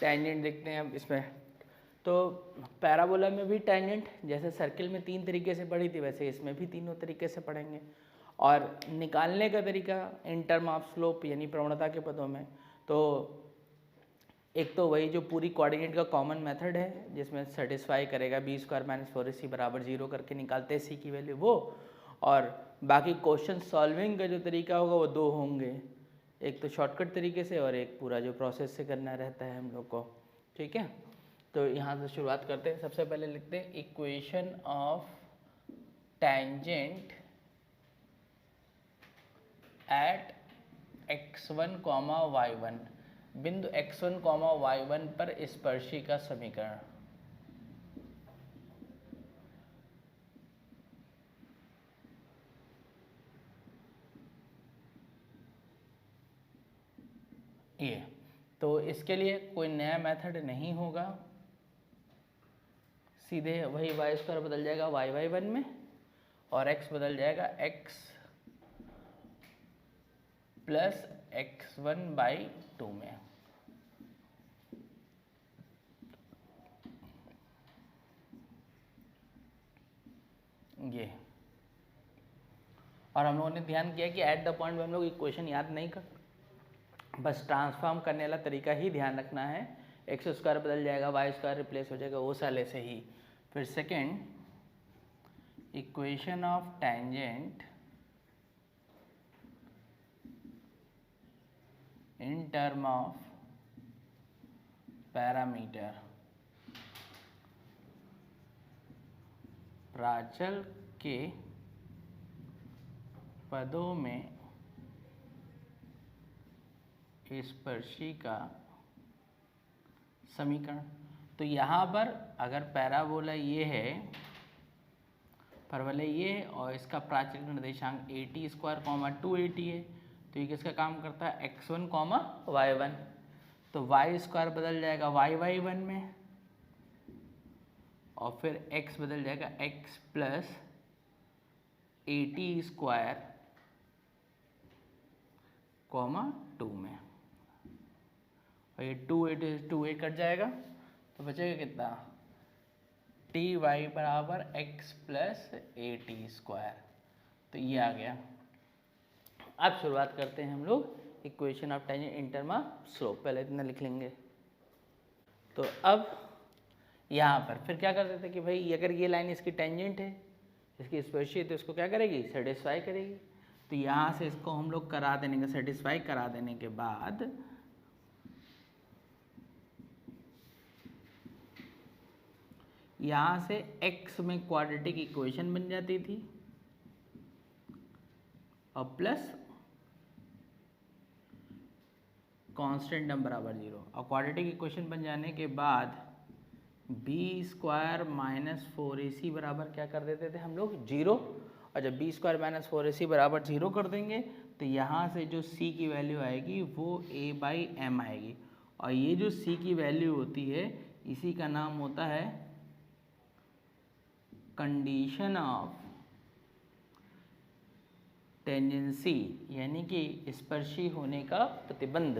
Tangent देखते हैं अब इसमें। तो पैराबोला में भी टेंजेंट जैसे सर्किल में 3 तरीके से पढ़ी थी, वैसे इसमें भी तीनों तरीके से पढ़ेंगे। और निकालने का तरीका इन टर्म ऑफ स्लोप यानी प्रवणता के पदों में, तो एक तो वही जो पूरी कोऑर्डिनेट का कॉमन मेथड है जिसमें सेटिस्फाई करेगा बी स्क्वायर माइनस 4ac बराबर 0 करके निकालते हैं सी की वैल्यू वो, और बाकी क्वेश्चन सॉल्विंग का जो तरीका होगा वो 2 होंगे, एक तो शॉर्टकट तरीके से और एक पूरा जो प्रोसेस से करना रहता है हम लोग को। ठीक है, तो यहाँ से शुरुआत करते हैं। सबसे पहले लिखते हैं equation of tangent at x1, y1, बिंदु x1, y1 पर स्पर्शी का समीकरण। ये तो इसके लिए कोई नया मेथड नहीं होगा, सीधे वही y स्क्वायर बदल जाएगा y1 में और x बदल जाएगा x प्लस x1/2 में। ये और हम लोगों ने ध्यान किया कि एट द पॉइंट में हम लोग इक्वेशन याद नहीं कर, बस ट्रांसफॉर्म करने वाला तरीका ही ध्यान रखना है। एक्स स्क्वायर बदल जाएगा, वाई स्क्वायर रिप्लेस हो जाएगा, वो साले से ही। फिर second, equation of tangent in term of parameter, प्राचल के पदों में स्पर्शी का समीकरण। तो यहाँ पर अगर पैराबोला ये है, परवलय ये है और इसका प्राचल निर्देशांक 80 स्क्वायर 280 है, तो ये किसका काम करता है x1, y1, तो y स्क्वायर बदल जाएगा y1 में और फिर x बदल जाएगा x प्लस 80 स्क्वायर 2 में, और ये 2 कट जाएगा तो बचेगा कितना, टी वाई बराबर x प्लस 80 स्क्वायर। तो ये आ गया। अब शुरुआत करते हैं हम लोग equation of tangent in term of slope, पहले इतना लिख लेंगे। तो अब यहाँ पर फिर क्या करते थे कि भाई अगर ये लाइन इसकी टेंजेंट है, इसकी स्पर्शी है, तो इसको क्या करेगी, सेटिस्फाई करेगी। तो यहाँ से इसको हम लोग करा देने का, सेटिस्फाई करा देने के बाद यहाँ से x में क्वाड्रेटिक इक्वेशन बन जाती थी और प्लस कांस्टेंट टर्म बराबर 0, और क्वाड्रेटिक इक्वेशन बन जाने के बाद बी स्क्वायर माइनस 4ac बराबर क्या कर देते थे हम लोग, 0। और जब बी स्क्वायर माइनस 4ac बराबर 0 कर देंगे तो यहाँ से जो c की वैल्यू आएगी वो a/m आएगी, और ये जो c की वैल्यू होती है इसी का नाम होता है कंडीशन ऑफ टेंजेंसी, यानी कि स्पर्शी होने का प्रतिबंध।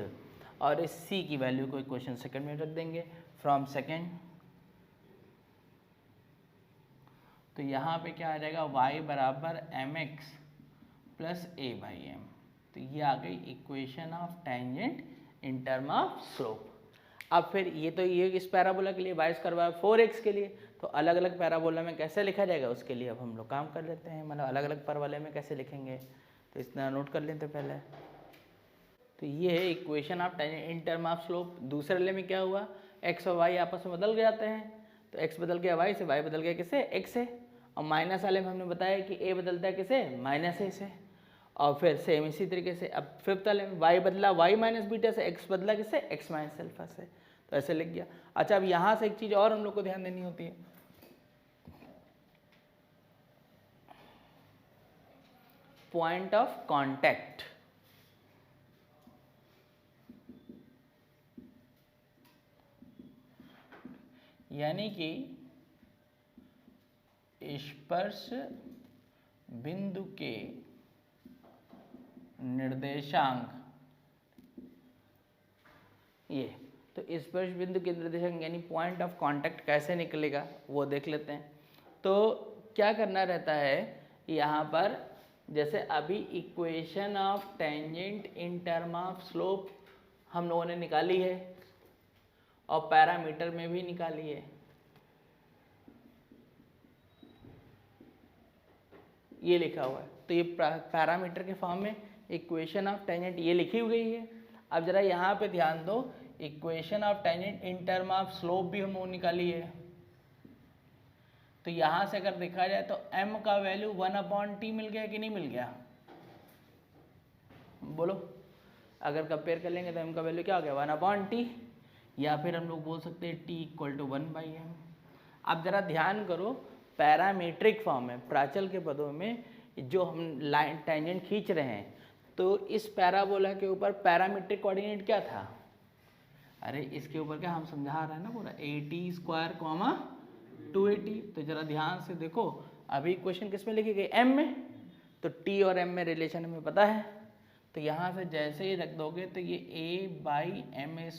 और इस c की वैल्यू को इक्वेशन सेकंड में रख देंगे फ्रॉम सेकंड। तो यहाँ पे क्या आ जाएगा, y बराबर mx प्लस a/m। तो ये आ गई equation of tangent in term of slope. अब फिर ये तो ये इस पैराबोला के लिए y स्क्वायर 4x के लिए, तो अलग अलग पैराबोला में कैसे लिखा जाएगा उसके लिए अब हम लोग काम कर लेते हैं, मतलब अलग अलग परवलय में कैसे लिखेंगे, तो इतना नोट कर लेते पहले। तो ये है equation of tangent in term of slope. दूसरे वाले में क्या हुआ, x और y आपस में बदल जाते हैं, तो x बदल गया y से, y बदल गया किसे, x से, और माइनस वाले में हमने बताया कि a बदलता है किसे, माइनस a से। और फिर सेम इसी तरीके से अब फिफ्थ वाले में y बदला y माइनस बीटा से, x बदला किससे, x माइनस अल्फा से, तो ऐसे लिख गया। अच्छा, अब यहाँ से एक चीज़ और हम लोग को ध्यान देनी होती है, पॉइंट ऑफ कांटेक्ट। यानी कि स्पर्श बिंदु के निर्देशांक, ये तो स्पर्श बिंदु के निर्देशांक यानी पॉइंट ऑफ कांटेक्ट कैसे निकलेगा वो देख लेते हैं। तो क्या करना रहता है यहाँ पर, जैसे अभी equation of tangent in term of slope हम लोगों ने निकाली है और पैरामीटर में भी निकाली है, ये लिखा हुआ है। तो ये पैरामीटर के फॉर्म में इक्वेशन ऑफ टेंजेंट ये लिखी हुई है। अब जरा यहाँ पे ध्यान दो, equation of tangent in term of slope भी हम लोग निकाली है। तो यहाँ से अगर देखा जाए तो m का वैल्यू 1/t मिल गया कि नहीं मिल गया, बोलो। अगर कंपेयर कर लेंगे तो m का वैल्यू क्या हो गया 1/t, या फिर हम लोग बोल सकते हैं t = 1/m। अब जरा ध्यान करो, पैरामीट्रिक फॉर्म में प्राचल के पदों में जो हम लाइन टेंजेंट खींच रहे हैं, तो इस पैराबोला के ऊपर पैरामीट्रिक कोऑर्डिनेट क्या था, अरे इसके ऊपर क्या हम समझा रहे हैं ना पूरा AT², 2AT। तो जरा ध्यान से देखो, अभी इक्वेशन किस में लिखी गई, m में, तो t और m में रिलेशन हमें पता है। तो यहाँ से जैसे ही रख दोगे तो ये a/m²,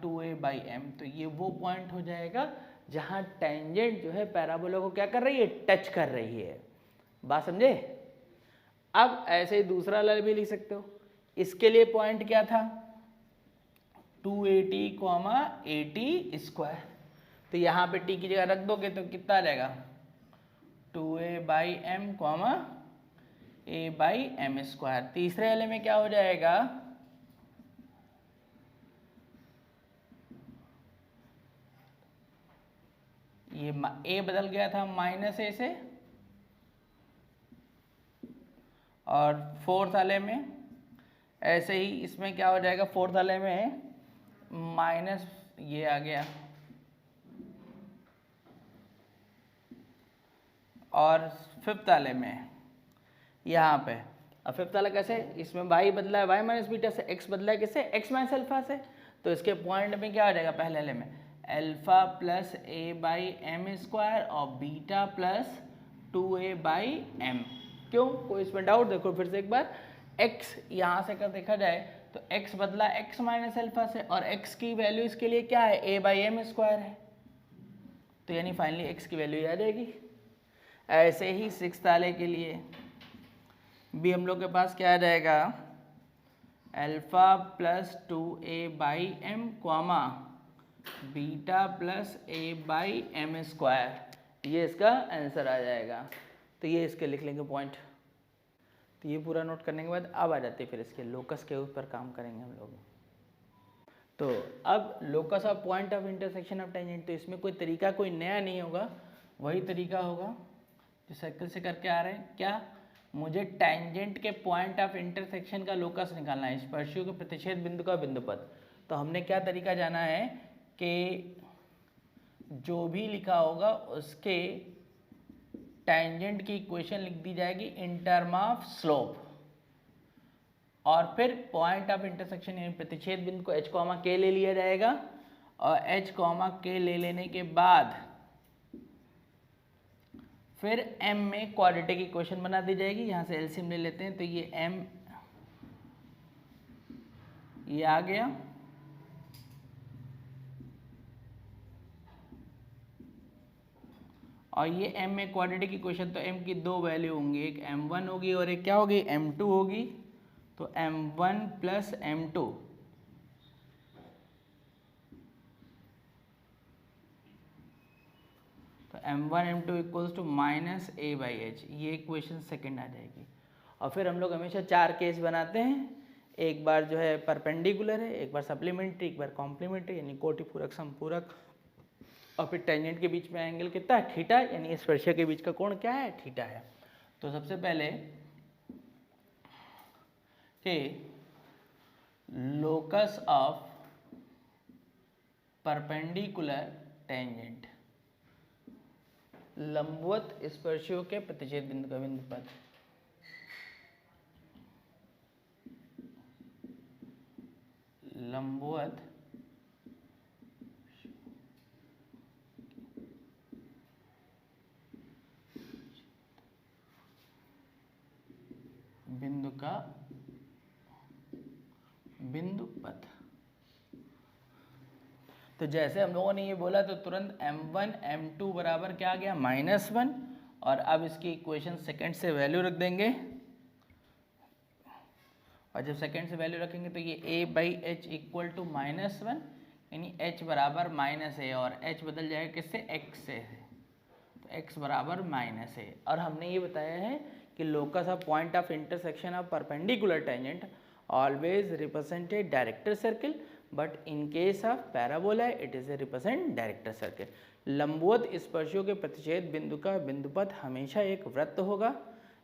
2a/m, तो ये वो पॉइंट हो जाएगा जहाँ टेंजेंट जो है पैराबोला को क्या कर रही है, टच कर रही है। बात समझे। अब ऐसे ही दूसरा वाला भी लिख सकते हो। इसके लिए पॉइंट क्या था, 2AT, AT²। तो यहाँ पे t की जगह रख दोगे तो कितना आ जाएगा 2a/m, a/m²। तीसरे वाले में क्या हो जाएगा, ये a बदल गया था -a से, और फोर्थ वाले में ऐसे ही इसमें क्या हो जाएगा, फोर्थ वाले में माइनस ये आ गया, और फिफ्थ वाले में यहाँ पे, अब फिफ्थ वाला कैसे, इसमें y बदला है y-β से, x बदला है किससे, x - α से। तो इसके पॉइंट में क्या हो जाएगा, पहले वाले में α + a/m² और बीटा + 2a/m। क्यों, कोई इसमें डाउट, देखो फिर से एक बार, x यहाँ से अगर देखा जाए तो x बदला x - α से, और x की वैल्यू इसके लिए क्या है, a/m² है। तो यानी फाइनली x की वैल्यू आ जाएगी। ऐसे ही सिक्स्थ वाले के लिए भी हम लोग के पास क्या आ जाएगा, α + 2a/m, बीटा + a/m², ये इसका आंसर आ जाएगा। तो ये इसके लिख लेंगे पॉइंट। तो ये पूरा नोट करने के बाद अब आ जाते हैं फिर इसके लोकस के ऊपर काम करेंगे हम लोग। तो अब locus of point of intersection of tangent, तो इसमें कोई तरीका कोई नया नहीं होगा, वही तरीका होगा जो सर्कल से करके आ रहे हैं। क्या, मुझे टेंजेंट के पॉइंट ऑफ इंटरसेक्शन का लोकस निकालना है, स्पर्शियों के प्रतिच्छेद बिंदु का बिंदुपद। तो हमने क्या तरीका जाना है कि जो भी लिखा होगा उसके टेंजेंट की इक्वेशन लिख दी जाएगी इन टर्म ऑफ स्लोप, और फिर पॉइंट ऑफ इंटरसेक्शन यानी प्रतिच्छेद बिंदु को h, k ले लिया जाएगा, और h, k ले लेने के बाद फिर m में क्वाड्रेटिक इक्वेशन बना दी जाएगी। यहाँ से एलसीएम ले लेते हैं, तो ये m ये आ गया, और ये m में क्वाड्रेटिक इक्वेशन, तो m की दो वैल्यू होंगी, एक m1 होगी और एक क्या होगी, m2 होगी। तो m1 + m2, तो m1 m2 = -a/h, ये इक्वेशन सेकंड आ जाएगी। और फिर हम लोग हमेशा चार केस बनाते हैं, एक बार जो है परपेंडिकुलर है, एक बार सप्लीमेंट्री, एक बार कॉम्प्लीमेंट्री यानी कोटिपूरक, समपूरक, और फिर टेंजेंट के बीच में एंगल कितना है, थीटा, यानी स्पर्शिया के बीच का कोण क्या है, थीटा है। तो सबसे पहले कि लोकस ऑफ परपेंडिकुलर टेंजेंट, लंबवत स्पर्शियों के प्रतिच्छेद बिंदु का बिंदुपद, लंबवत बिंदु का बिंदुपद। तो जैसे हम लोगों ने ये बोला तो तुरंत m1 m2 बराबर क्या आ गया -1, और अब इसकी इक्वेशन सेकंड से वैल्यू रख देंगे, और जब सेकंड से वैल्यू रखेंगे तो ये a/h इक्वल टू -1, यानी h बराबर -a, और h बदल जाएगा किससे, x से, तो x बराबर -a। और हमने ये बताया है कि locus of point of intersection of perpendicular tangent always represented director circle, but in case of parabola it is A represent director circle. लंबवत स्पर्शियों के प्रतिच्छेद बिंदु का बिंदुपथ हमेशा एक वृत्त होगा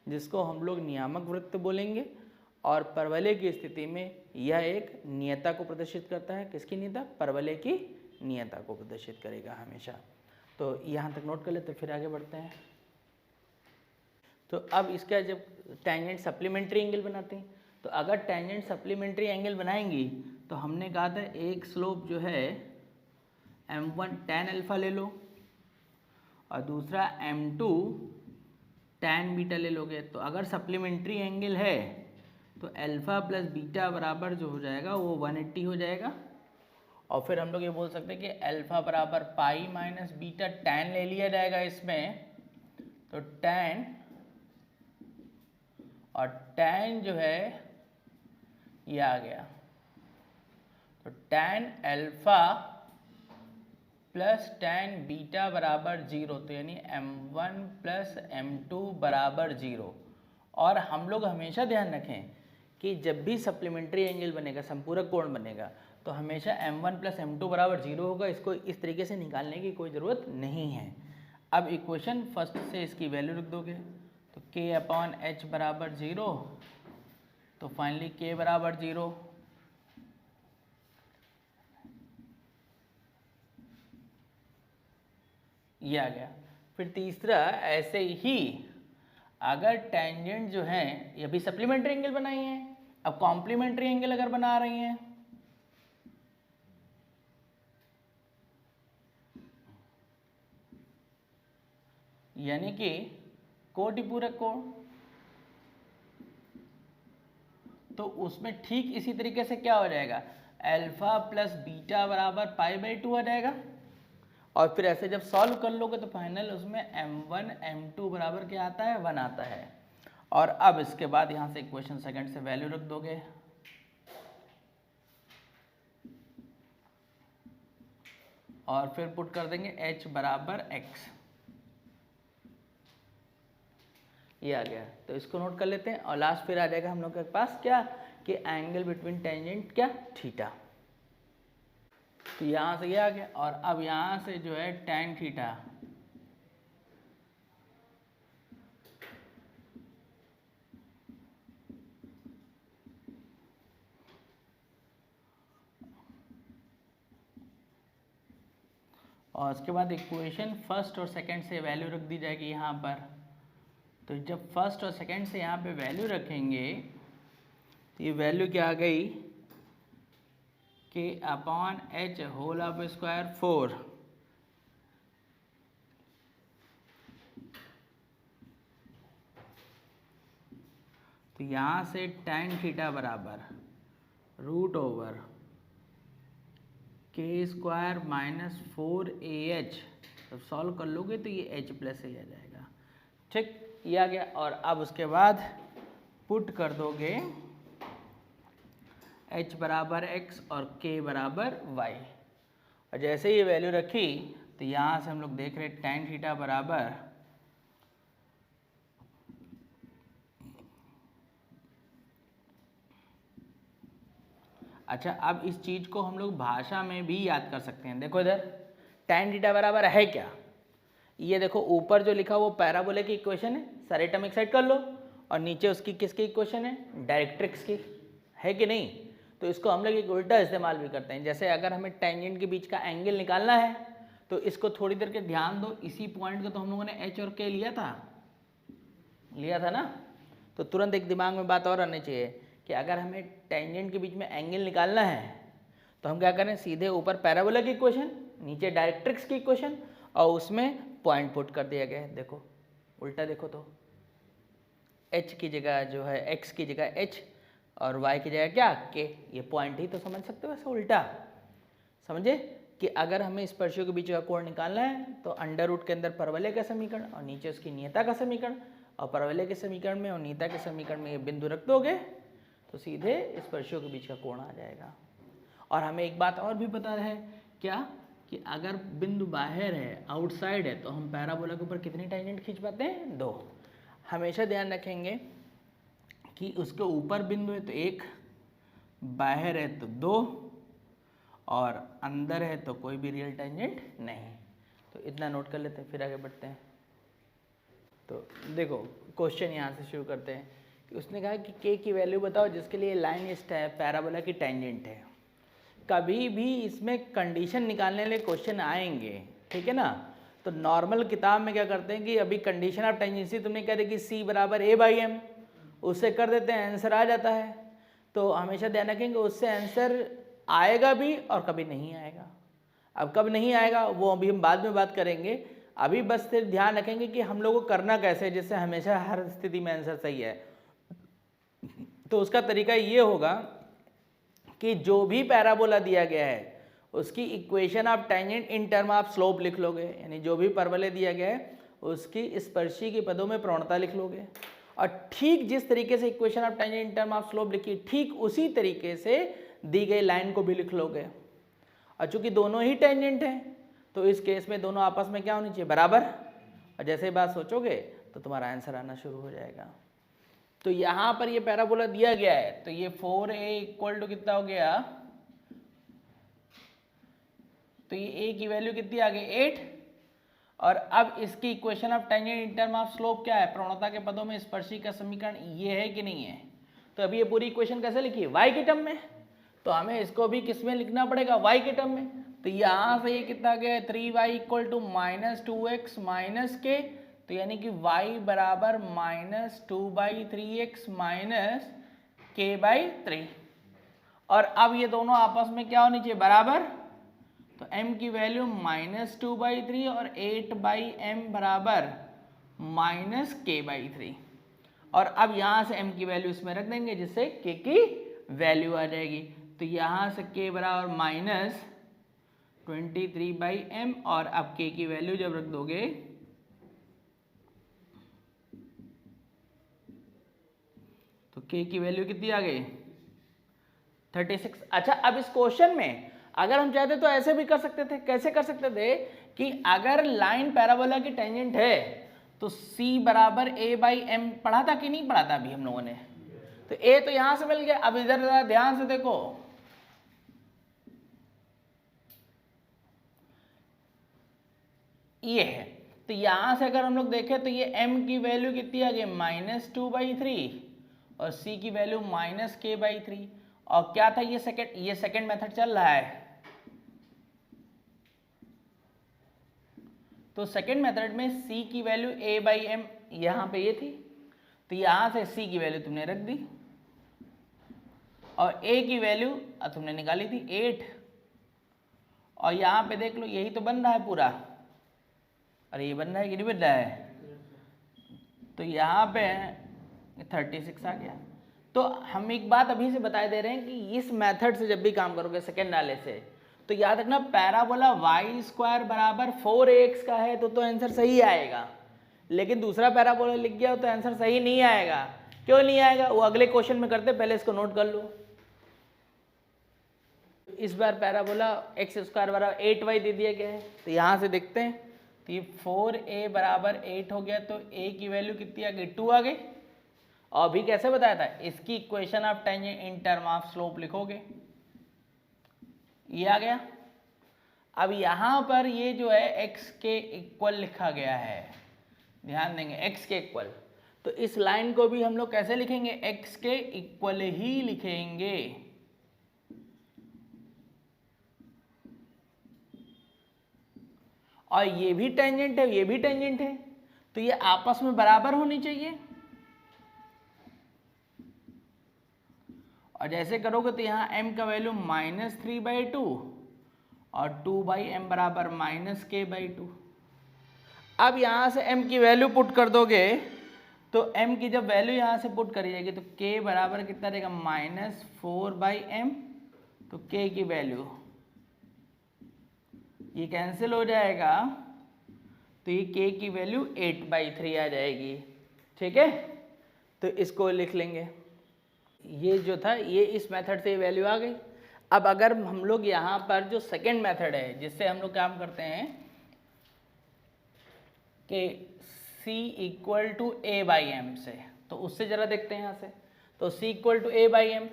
जिसको हम लोग नियामक वृत्त बोलेंगे, और परवलय की स्थिति में यह एक नियता को प्रदर्शित करता है। किसकी नियता, परवलय की नियता को प्रदर्शित करेगा हमेशा। तो यहाँ तक नोट कर लेते, फिर आगे बढ़ते हैं। तो अब इसका जब टेंजेंट सप्लीमेंट्री एंगल बनाते हैं, तो अगर टेंजेंट सप्लीमेंट्री एंगल बनाएंगी तो हमने कहा था एक स्लोप जो है m1 tan अल्फा ले लो और दूसरा m2 tan बीटा ले लोगे। तो अगर सप्लीमेंट्री एंगल है तो अल्फा प्लस बीटा बराबर जो हो जाएगा वो 180 हो जाएगा, और फिर हम लोग ये बोल सकते हैं कि अल्फा बराबर पाई माइनस बीटा, tan ले लिया जाएगा इसमें, तो tan, और tan जो है ये आ गया, तो tan alpha plus tan beta बराबर 0, तो यानी m1 प्लस m2 बराबर 0। और हम लोग हमेशा ध्यान रखें कि जब भी सप्लीमेंट्री एंगल बनेगा, संपूरक कोण बनेगा, तो हमेशा m1 प्लस m2 बराबर 0 होगा। इसको इस तरीके से निकालने की कोई ज़रूरत नहीं है। अब इक्वेशन फर्स्ट से इसकी वैल्यू रख दोगे, तो k/h बराबर 0, तो फाइनली k बराबर 0, ये आ गया। फिर तीसरा, ऐसे ही अगर टेंजेंट जो है ये भी सप्लीमेंट्री एंगल बनाई है, अब कॉम्प्लीमेंट्री एंगल अगर बना रही हैं, यानी कि कोटिपूरक कोण, तो उसमें ठीक इसी तरीके से क्या हो जाएगा, अल्फा प्लस बीटा बराबर पाई/2 आ जाएगा। और फिर ऐसे जब सॉल्व कर लोगे तो फाइनल उसमें m1 m2 बराबर क्या आता है, 1 आता है। और अब इसके बाद यहाँ से इक्वेशन सेकंड से वैल्यू रख दोगे, और फिर पुट कर देंगे h बराबर x, ये आ गया। तो इसको नोट कर लेते हैं, और लास्ट फिर आ जाएगा हम लोग के पास क्या, कि एंगल बिटवीन टेंजेंट क्या, थीटा। तो यहाँ से ये आ गया, और अब यहाँ से जो है tan थीटा, और उसके बाद इक्वेशन फर्स्ट और सेकंड से वैल्यू रख दी जाएगी यहाँ पर। तो जब फर्स्ट और सेकंड से यहाँ पे वैल्यू रखेंगे तो ये वैल्यू क्या आ गई, k/h होल ऑफ स्क्वायर 4, तो यहाँ से tan थीटा बराबर √ओवर k² माइनस 4ah, जब सॉल्व कर लोगे तो ये h प्लस a आ जाएगा। ठीक, ये आ गया। और अब उसके बाद पुट कर दोगे h बराबर x और k बराबर y, और जैसे ये वैल्यू रखी तो यहाँ से हम लोग देख रहे tan थीटा बराबर अच्छा, अब इस चीज को हम लोग भाषा में भी याद कर सकते हैं। देखो इधर tan थीटा बराबर है क्या, ये देखो ऊपर जो लिखा वो पैराबोला की इक्वेशन है, सारे टर्म एक साइड कर लो, और नीचे उसकी किसकी इक्वेशन है, डायरेक्ट्रिक्स की, है कि नहीं। तो इसको हम लोग एक उल्टा इस्तेमाल भी करते हैं। जैसे अगर हमें टेंजेंट के बीच का एंगल निकालना है तो इसको थोड़ी देर के ध्यान दो, इसी पॉइंट को तो हम लोगों ने h और k लिया था ना। तो तुरंत एक दिमाग में बात और आनी चाहिए कि अगर हमें टेंजेंट के बीच में एंगल निकालना है तो हम क्या करें, सीधे ऊपर पैराबोला की इक्वेशन, नीचे डायरेक्ट्रिक्स की इक्वेशन, और उसमें पॉइंट पुट कर दिया गया है। देखो उल्टा देखो, तो h की जगह जो है x की जगह h और y की जगह क्या, k, ये पॉइंट ही तो समझ सकते हो, वैसे उल्टा समझे। कि अगर हमें स्पर्शियों के बीच का कोण निकालना है तो अंडर रूट के अंदर परवलय का समीकरण और नीचे उसकी नियता का समीकरण, और परवलय के समीकरण में और नियता के समीकरण में ये बिंदु रख दोगे तो सीधे स्पर्शियों के बीच का कोण आ जाएगा। और हमें एक बात और भी पता है क्या, कि अगर बिंदु बाहर है, आउटसाइड है, तो हम पैराबोला के ऊपर कितनी टेंजेंट खींच पाते हैं? 2। हमेशा ध्यान रखेंगे कि उसके ऊपर बिंदु है तो 1, बाहर है तो 2, और अंदर है तो कोई भी रियल टेंजेंट नहीं। तो इतना नोट कर लेते हैं, फिर आगे बढ़ते हैं। तो देखो क्वेश्चन यहाँ से शुरू करते हैं कि उसने कहा कि k की वैल्यू बताओ जिसके लिए लाइन इस पैराबोला की टेंजेंट है। कभी भी इसमें कंडीशन निकालने वाले क्वेश्चन आएंगे, ठीक है ना। तो नॉर्मल किताब में क्या करते हैं कि अभी कंडीशन ऑफ टेंजेंसी तुमने कह दे कि c बराबर a/m, उससे कर देते हैं, आंसर आ जाता है। तो हमेशा ध्यान रखेंगे उससे आंसर आएगा भी और कभी नहीं आएगा। अब कब नहीं आएगा वो अभी हम बाद में बात करेंगे। अभी बस सिर्फ ध्यान रखेंगे कि हम लोगों को करना कैसे है जिससे हमेशा हर स्थिति में आंसर सही है। तो उसका तरीका ये होगा कि जो भी पैराबोला दिया गया है उसकी equation of tangent in term of slope लिख लोगे, यानी जो भी परवलय दिया गया है उसकी स्पर्शी के पदों में प्रवणता लिख लोगे। और ठीक जिस तरीके से equation of tangent in term of slope लिखी, ठीक उसी तरीके से दी गई लाइन को भी लिख लोगे। और चूंकि दोनों ही टेंजेंट हैं तो इस केस में दोनों आपस में क्या होनी चाहिए? बराबर। और जैसे ही बात सोचोगे तो तुम्हारा आंसर आना शुरू हो जाएगा। तो यहाँ पर ये पैराबोला दिया गया है तो ये 4a इक्वल टू कितना हो गया? तो ये a की वैल्यू कितनी आ गई? 8। और अब इसकी equation of tangent in term of slope क्या है? प्रवणता के पदों में स्पर्शी का समीकरण ये है कि नहीं है? तो अभी ये पूरी इक्वेशन कैसे लिखी? y के टर्म में। तो हमें इसको भी किस में लिखना पड़ेगा? y के टर्म में। तो यहाँ से ये कितना गया? 3y equal to -2x minus k। तो यानी कि y बराबर -2/3x माइनस k/3। और अब ये दोनों आपस में क्या होनी चाहिए? बराबर। तो m की वैल्यू -2/3 और 8/m बराबर -k/3। और अब यहाँ से m की वैल्यू इसमें रख देंगे जिससे k की वैल्यू आ जाएगी। तो यहाँ से k बराबर -23/m, और अब k की वैल्यू जब रख दोगे तो k की वैल्यू कितनी आ गई? 36। अच्छा, अब इस क्वेश्चन में अगर हम चाहते तो ऐसे भी कर सकते थे। कैसे कर सकते थे कि अगर लाइन पैराबोला की टेंजेंट है तो c बराबर a/m पढ़ा था कि नहीं पढ़ा था अभी हम लोगों ने? तो a तो यहां से मिल गया। अब इधर जरा ध्यान से देखो, ये है। तो यहां से अगर हम लोग देखें तो ये m की वैल्यू कितनी आ गई? -2/3 और c की वैल्यू -k/3। और क्या था? ये सेकंड मेथड चल रहा है। तो सेकंड मेथड में c की वैल्यू a/m यहाँ पे ये थी, तो यहाँ से c की वैल्यू तुमने रख दी और a की वैल्यू तुमने निकाली थी 8। और यहाँ पे देख लो यही तो बन रहा है पूरा। अरे ये बन रहा है कि नहीं बन रहा है? तो यहाँ पे 36 आ गया। तो हम एक बात अभी से बता दे रहे हैं कि इस मेथड से जब भी काम करोगे सेकेंड वाले से, तो याद रखना पैराबोला y² बराबर 4ax का है तो आंसर सही आएगा। लेकिन दूसरा पैराबोला लिख गया तो आंसर सही नहीं आएगा। क्यों नहीं आएगा वो अगले क्वेश्चन में करते, पहले इसको नोट कर लो। इस बार पैराबोला x² बराबर 8y दे दिया गया है, तो यहाँ से देखते हैं तो ये 4a बराबर 8 हो गया, तो a की वैल्यू कितनी आ गई? 2 आ गई। और अभी कैसे बताया था? इसकी equation of tangent in term of slope लिखोगे, ये आ गया। अब यहाँ पर ये जो है x के इक्वल लिखा गया है, ध्यान देंगे x के इक्वल। तो इस लाइन को भी हम लोग कैसे लिखेंगे? x के इक्वल ही लिखेंगे। और ये भी टेंजेंट है, ये भी टेंजेंट है, तो ये आपस में बराबर होनी चाहिए। और जैसे करोगे तो यहाँ m का वैल्यू -3/2 और 2/m बराबर -k/2। अब यहाँ से m की वैल्यू पुट कर दोगे तो m की जब वैल्यू यहाँ से पुट करी जाएगी तो k बराबर कितना रहेगा? -4/m। तो k की वैल्यू ये कैंसिल हो जाएगा, तो ये k की वैल्यू 8/3 आ जाएगी। ठीक है, तो इसको लिख लेंगे। ये जो था ये इस मेथड से वैल्यू आ गई। अब अगर हम लोग यहाँ पर जो सेकेंड मेथड है जिससे हम लोग काम करते हैं कि c = a/m से, तो उससे जरा देखते हैं यहाँ से। तो c = a/m,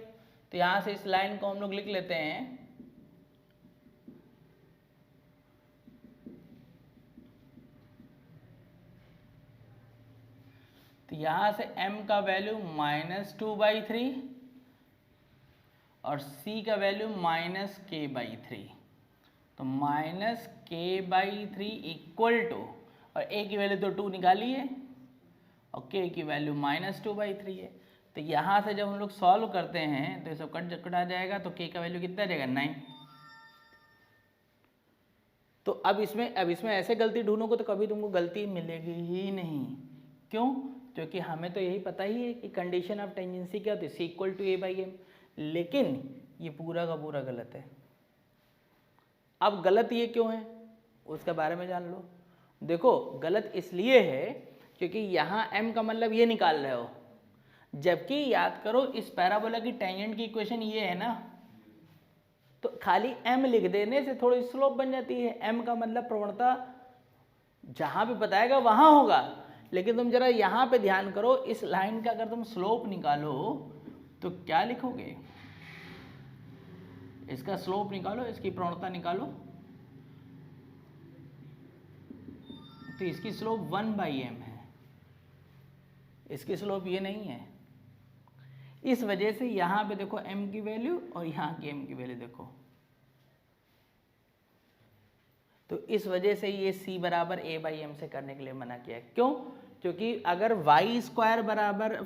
तो यहाँ से इस लाइन को हम लोग लिख लेते हैं तो यहाँ से m का वैल्यू -2/3 और c का वैल्यू -k/3, तो -k/3 इक्वल टू, और a की वैल्यू तो 2 निकालिए और k की वैल्यू -2/3 है। तो यहाँ से जब हम लोग सॉल्व करते हैं तो ये सब कट आ जाएगा, तो k का वैल्यू कितना आ जाएगा 9। तो अब इसमें ऐसे गलती ढूंढोगे तो कभी तुमको गलती मिलेगी ही नहीं। क्यों? क्योंकि हमें तो यही पता ही है कि कंडीशन ऑफ टेंजेंसी क्या होती है, c = a/m, लेकिन ये पूरा का पूरा गलत है। अब गलत ये क्यों है उसके बारे में जान लो। देखो गलत इसलिए है क्योंकि यहाँ m का मतलब ये निकाल रहे हो, जबकि याद करो इस पैराबोला की टेंजेंट की इक्वेशन ये है ना, तो खाली m लिख देने से थोड़ी स्लोप बन जाती है। m का मतलब प्रवणता जहाँ भी बताएगा वहाँ होगा, लेकिन तुम जरा यहाँ पे ध्यान करो, इस लाइन का अगर तुम स्लोप निकालो तो क्या लिखोगे, इसका स्लोप निकालो, इसकी प्रवणता निकालो, तो इसकी स्लोप 1/m है, इसकी स्लोप ये नहीं है। इस वजह से यहाँ पे देखो m की वैल्यू और यहाँ की m की वैल्यू देखो, तो इस वजह से ये c = a/m से करने के लिए मना किया। क्यों? क्योंकि अगर y² =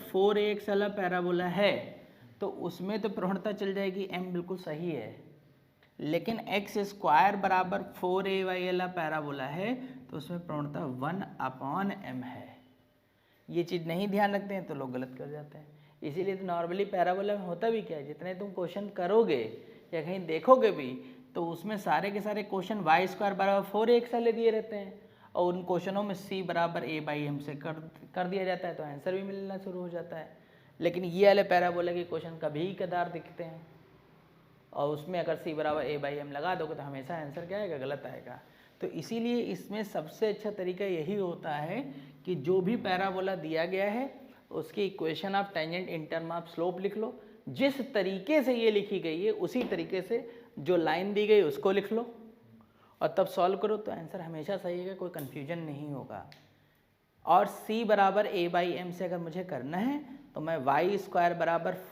4ax वाला पैराबोला है तो उसमें तो प्रवणता चल जाएगी, m बिल्कुल सही है, लेकिन x² = 4ay वाला पैराबोला है तो उसमें प्रवणता 1/m है। ये चीज़ नहीं ध्यान रखते हैं तो लोग गलत कर जाते हैं। इसीलिए तो नॉर्मली पैराबोला में होता भी क्या है, जितने तुम क्वेश्चन करोगे या कहीं देखोगे भी तो उसमें सारे के सारे क्वेश्चन y² = 4ax वाले दिए रहते हैं और उन क्वेश्चनों में c = a/m से कर दिया जाता है, तो आंसर भी मिलना शुरू हो जाता है। लेकिन ये वाले पैराबोला के क्वेश्चन कभी कदार दिखते हैं और उसमें अगर c = a/m लगा दोगे तो हमेशा आंसर क्या आएगा, गलत आएगा। तो इसीलिए इसमें सबसे अच्छा तरीका यही होता है कि जो भी पैराबोला दिया गया है उसकी equation of tangent in term of slope लिख लो। जिस तरीके से ये लिखी गई है उसी तरीके से जो लाइन दी गई उसको लिख लो और तब सॉल्व करो, तो आंसर हमेशा सही है, कोई कन्फ्यूजन नहीं होगा। और c = a/m से अगर मुझे करना है तो मैं y² =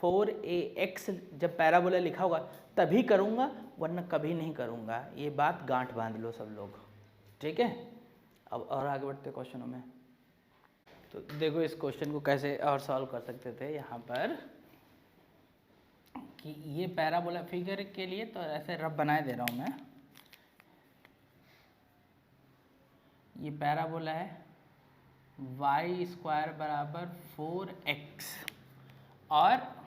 4ax जब पैराबोला लिखा होगा तभी करूँगा, वरना कभी नहीं करूँगा। ये बात गांठ बांध लो सब लोग, ठीक है। अब और आगे बढ़ते क्वेश्चनों में। तो देखो इस क्वेश्चन को कैसे और सॉल्व कर सकते थे यहाँ पर, कि ये पैराबोला फिगर के लिए तो ऐसे रफ बनाए दे रहा हूँ मैं। ये पैराबोला है y² = 4x और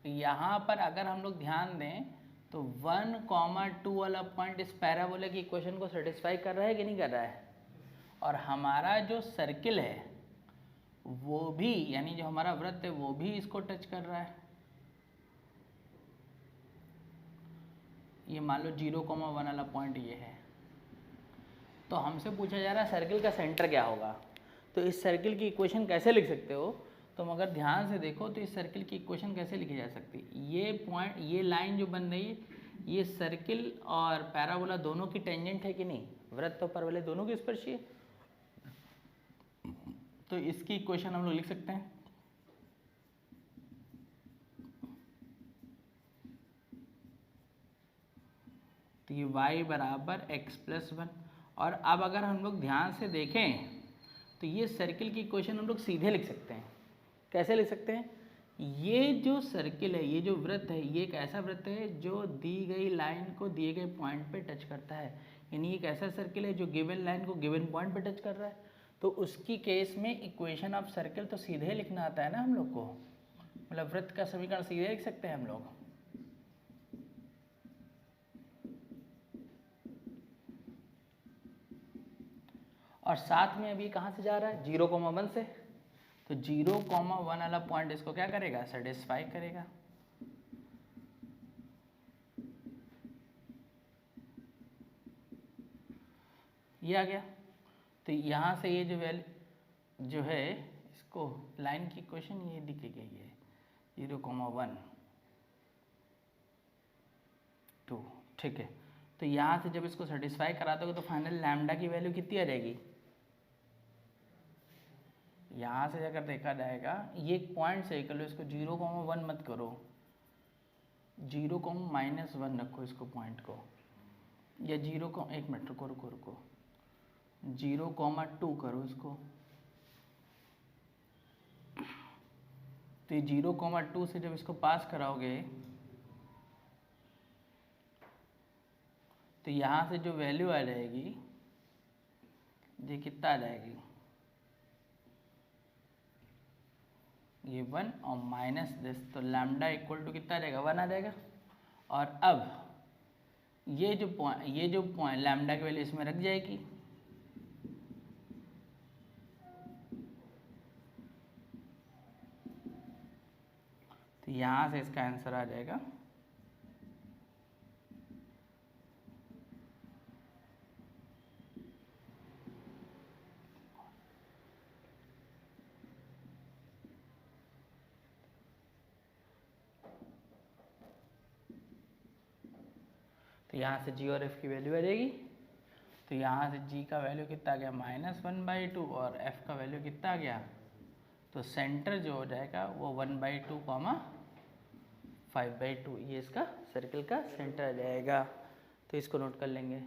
यहाँ पर अगर हम लोग ध्यान दें तो 1,2 वाला पॉइंट इस पैराबोला की इक्वेशन को सेटिस्फाई कर रहा है कि नहीं कर रहा है, और हमारा जो सर्किल है वो भी, यानी जो हमारा वृत्त है वो भी इसको टच कर रहा है। ये मान लो 0,1 वाला पॉइंट ये है, तो हमसे पूछा जा रहा है सर्किल का सेंटर क्या होगा। तो इस सर्किल की इक्वेशन कैसे लिख सकते हो, तुम अगर ध्यान से देखो तो इस सर्किल की इक्वेशन कैसे लिखी जा सकती है। ये पॉइंट, ये लाइन जो बन रही है, ये सर्किल और पैराबोला दोनों की टेंजेंट है कि नहीं, वृत्त और परवलय दोनों की स्पर्शी है। तो इसकी इक्वेशन हम लोग लिख सकते हैं, तो ये y = x+1। और अब अगर हम लोग ध्यान से देखें तो ये सर्किल की इक्वेशन हम लोग सीधे लिख सकते हैं। कैसे लिख सकते हैं, ये जो सर्किल है, ये जो वृत्त है, ये एक ऐसा वृत्त है जो दी गई लाइन को दिए गए पॉइंट पे टच करता है, यानी एक ऐसा सर्किल है जो गिवन लाइन को गिवन पॉइंट पे टच कर रहा है। तो उसकी केस में इक्वेशन ऑफ सर्किल तो सीधे लिखना आता है ना हम लोग को, मतलब वृत्त का समीकरण सीधे लिख सकते हैं हम लोग। और साथ में अभी कहाँ से जा रहा है 0,1 से, तो 0,1 वाला पॉइंट इसको क्या करेगा, सेटिस्फाई करेगा। ये आ गया। तो यहाँ से ये जो वैल्यू जो है इसको लाइन की इक्वेशन ये लिखी गई है 0,1 2, ठीक है। तो यहाँ से जब इसको सेटिस्फाई कराते हो तो फाइनल लैम्डा की वैल्यू कितनी आ जाएगी, यहाँ से अगर देखा जाएगा ये एक पॉइंट से कर लो, इसको 0,1 मत करो, 0,-1 रखो इसको पॉइंट को, या 1 मिनट रुको 0,2 करो इसको। तो ये 0,2 से जब इसको पास कराओगे तो यहाँ से जो वैल्यू आ जाएगी ये कितना आ जाएगी, ये 1 और माइनस दिस, तो लैम्डा इक्वल टू कितना आ जाएगा, 1 आ जाएगा। और अब ये जो पॉइंट लैम्डा की वैल्यू इसमें रख जाएगी, तो यहाँ से इसका आंसर आ जाएगा तो यहाँ से g और f की वैल्यू आ जाएगी। तो यहाँ से g का वैल्यू कितना आ गया, -1/2 और f का वैल्यू कितना आ गया, तो सेंटर जो हो जाएगा वो 1/2, 5/2, ये इसका सर्कल का सेंटर आ जाएगा। तो इसको नोट कर लेंगे।